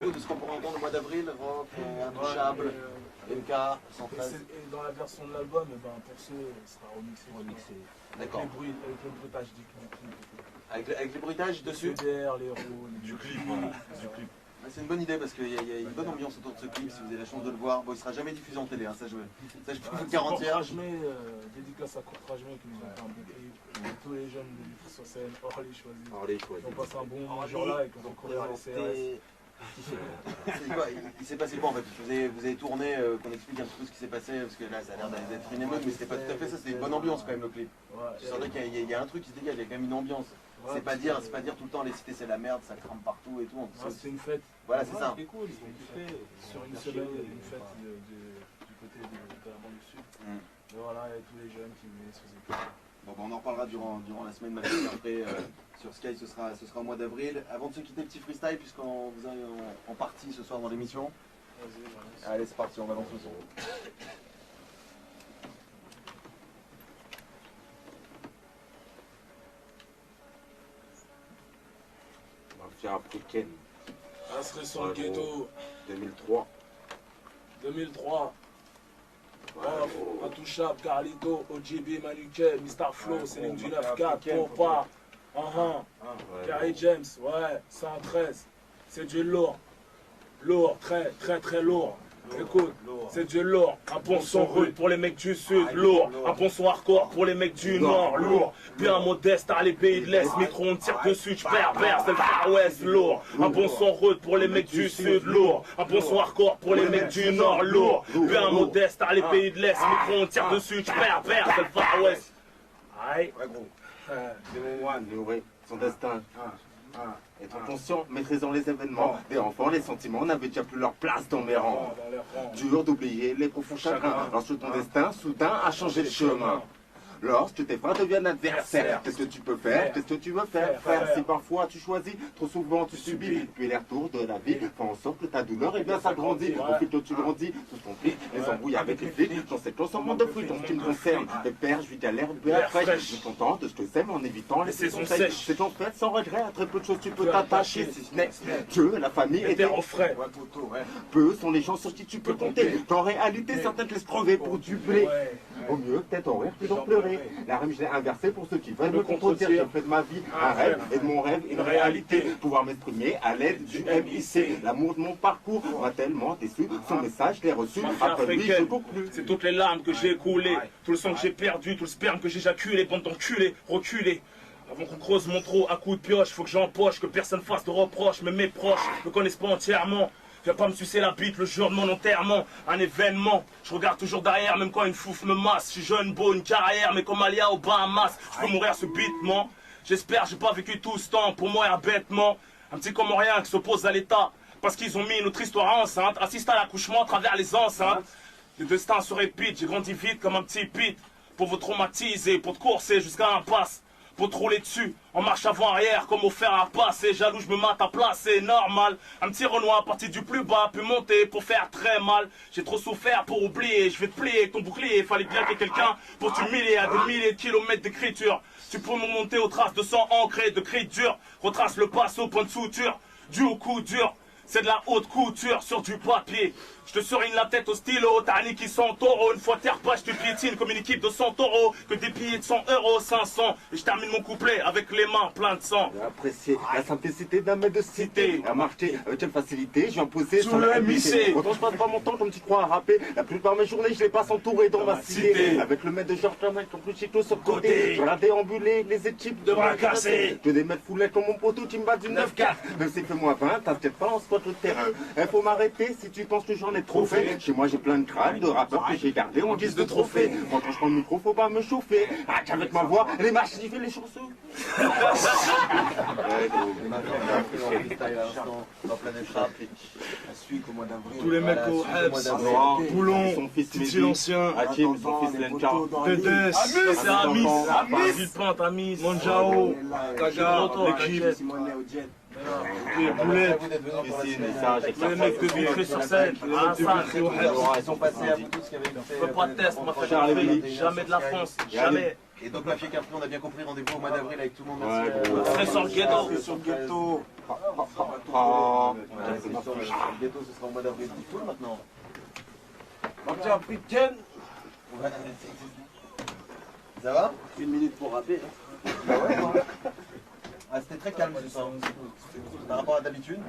coup de ce qu'on pourra entendre au mois d'avril, Rock, Intouchable, MK, 113. Et dans la version de l'album, pour ceux, il sera remixé. D'accord. Avec le bruitage du clip. Avec les bruitages dessus derrière les roues, du clip. C'est une bonne idée parce qu'il y a une bonne ambiance autour de ce clip si vous avez la chance de le voir. Bon, il ne sera jamais diffusé en télé, hein, ça je peux vous le garantir. Dédicace à Kurt Rajmé qui nous a fait un bon clip. Et tous les jeunes de l'Ultra sur scène, Orly choisi. On passe un bon moment jour-là et qu'on va courir les CRS. Il s'est passé quoi en fait? Vous avez tourné, qu'on explique un petit peu ce qui s'est passé, parce que là ça a l'air d'être une émeute, mais c'était pas tout à fait ça, c'était une bonne ambiance quand même le clip. Tu sentais qu'il y a un truc qui se dégage, il y a quand même une ambiance. C'est pas dire tout le temps les cités c'est la merde, ça crame partout et tout. C'est une fête. Voilà, c'est ça. C'est cool, sur une semaine, il y a une fête du côté de la banlieue sud. Et voilà, il y a tous les jeunes qui venaient sur ces clips. Bon, on en reparlera durant la semaine matinée. Après, sur Sky, ce sera au mois d'avril. Avant de se quitter, petit freestyle, puisqu'on vous a en partie ce soir dans l'émission. Allez, c'est parti, on va lancer le son. Mafia africaine. Asserait sur le ghetto. 2003. 2003. Intouchable, Carlito, OGB, Manuquet, Mr. Flow, Céline du 9-4, Pompa, Carrie James, 113. C'est du lourd. Lourd, très très très lourd. Écoute, c'est du lourd. Un bon son rude pour les mecs du sud, lourd. Un bon son hardcore pour les mecs du nord, lourd. Bien modeste à les pays de l'Est, micro on tire dessus, j'perds, c'est le Far West, lourd. Un bon son rude pour les mecs du sud, lourd. Un bon son hardcore pour les mecs du nord, lourd. Bien modeste à les pays de l'Est, micro on tire dessus, j'perds, c'est le Far West. Aïe. Ouais gros. Son destin. Être conscient, maîtrisant les événements, des enfants, les sentiments n'avaient déjà plus leur place dans mes rangs. Dur d'oublier les profonds chagrins, lorsque ton destin soudain a changé de chemin. Lorsque tes frères deviennent adversaires, qu'est-ce que tu peux faire? Qu'est-ce que tu veux faire, frère? Si parfois tu choisis, trop souvent tu subis. Puis les retours de la vie font en sorte que ta douleur s'agrandit. Au fil que tu grandis, tout ton pli, les embrouilles avec les flics, dans cet ensemble de fruits, dans ce qui me concerne. Les pères, je vis galère, bien fraîche. Je suis content de ce que c'est, mais en évitant les saisons sèches. C'est en fait sans regret, à très peu de choses tu peux t'attacher. Si ce n'est Dieu, la famille et tes refrains. Peu sont les gens sur qui tu peux compter. En réalité, certains te laissent crever pour du blé. Au mieux, peut-être en rire que d'en pleurer. La rime, je l'ai inversée pour ceux qui veulent me contredire. J'ai fait de ma vie un rêve et de mon rêve une réalité. Pouvoir m'exprimer à l'aide du MIC. L'amour de mon parcours m'a tellement déçu. Son message, je l'ai reçu. Après lui, je conclue. C'est toutes les larmes que j'ai coulées, tout le sang que j'ai perdu, tout le sperme que j'ai éjaculé, bande d'enculés, reculés. Avant qu'on creuse mon trou à coups de pioche, faut que j'empoche, que personne fasse de reproches, mais mes proches me connaissent pas entièrement. Viens pas me sucer la bite le jour de mon enterrement, un événement. Je regarde toujours derrière, même quand une fouf me masse. Je suis jeune, beau, une carrière, mais comme Alia au Bahamas, je peux mourir subitement. J'espère, j'ai pas vécu tout ce temps pour mourir bêtement. Un petit Comorien qui s'oppose à l'État, parce qu'ils ont mis notre histoire enceinte. Assiste à l'accouchement à travers les enceintes. Le destin se répète, j'ai grandi vite comme un petit pit. Pour vous traumatiser, pour te courser jusqu'à l'impasse. Pour te rouler dessus, en marche avant-arrière, comme au fer à passer. Jaloux, je me mate à placer, normal. Un petit Renoir parti du plus bas, puis monter pour faire très mal. J'ai trop souffert pour oublier, je vais te plier ton bouclier. Fallait bien qu'il y ait quelqu'un pour t'humilier à des milliers de kilomètres d'écriture. Tu peux me monter aux traces de sang ancré, de cris durs. Retrace le passe au point de suture, dû au coup dur. C'est de la haute couture sur du papier. Je te serine la tête au stylo, t'as un qui 100 taureaux. Une fois terre pas, je te piétine comme une équipe de 100 taureaux. Que des billets de 100 euros, 500. Et je termine mon couplet avec les mains pleines de sang. J'ai apprécié la simplicité d'un maître de cité. À marcher avec quelle facilité, j'ai imposé sur le MIC. Autant je passe pas mon temps comme tu crois à rapper. La plupart de mes journées, je les passe entouré dans ma cité. Avec le maître de Georges Clamel, comme plus Chico sur le côté. Je regarde déambuler les équipes de bras cassés. Que des mecs foulets comme mon poteau, tu me bats du 9-4. Même si fait-moi 20, t'as peut-être pas en spot le terrain. Faut m'arrêter si tu penses que j'en ai trop fait. Chez moi j'ai plein de crânes de rappeurs que j'ai gardés en guise de trophée. Quand je prends le micro, faut pas me chauffer. Ah, qu'avec ma voix, les marches, j'y fais les chansons. Tous les mecs au Hebs, Boulon, Titi l'ancien, Hakim, son fils Lenka, Dedes, c'est Amis, Villepinte, Amis, Monjao, Kaga, l'équipe. Boulette, les mecs de Vitré sur scène, Ils sont passés à vous tous qui avaient fait. pas de test, on m'a fait jamais de la France, jamais. Et donc Mafia Capri, on a bien compris, rendez-vous au mois d'avril avec tout le monde. Merci. C'est sur le ghetto. C'est sur le ghetto. Ouais, c'est sur le ghetto, ce sera au mois d'avril. C'est cool maintenant. Mafia africaine. Ouais, ça va? 1 minute pour rapper. Bah ouais, non. Ah, c'était très calme ce soir. Par rapport à d'habitude.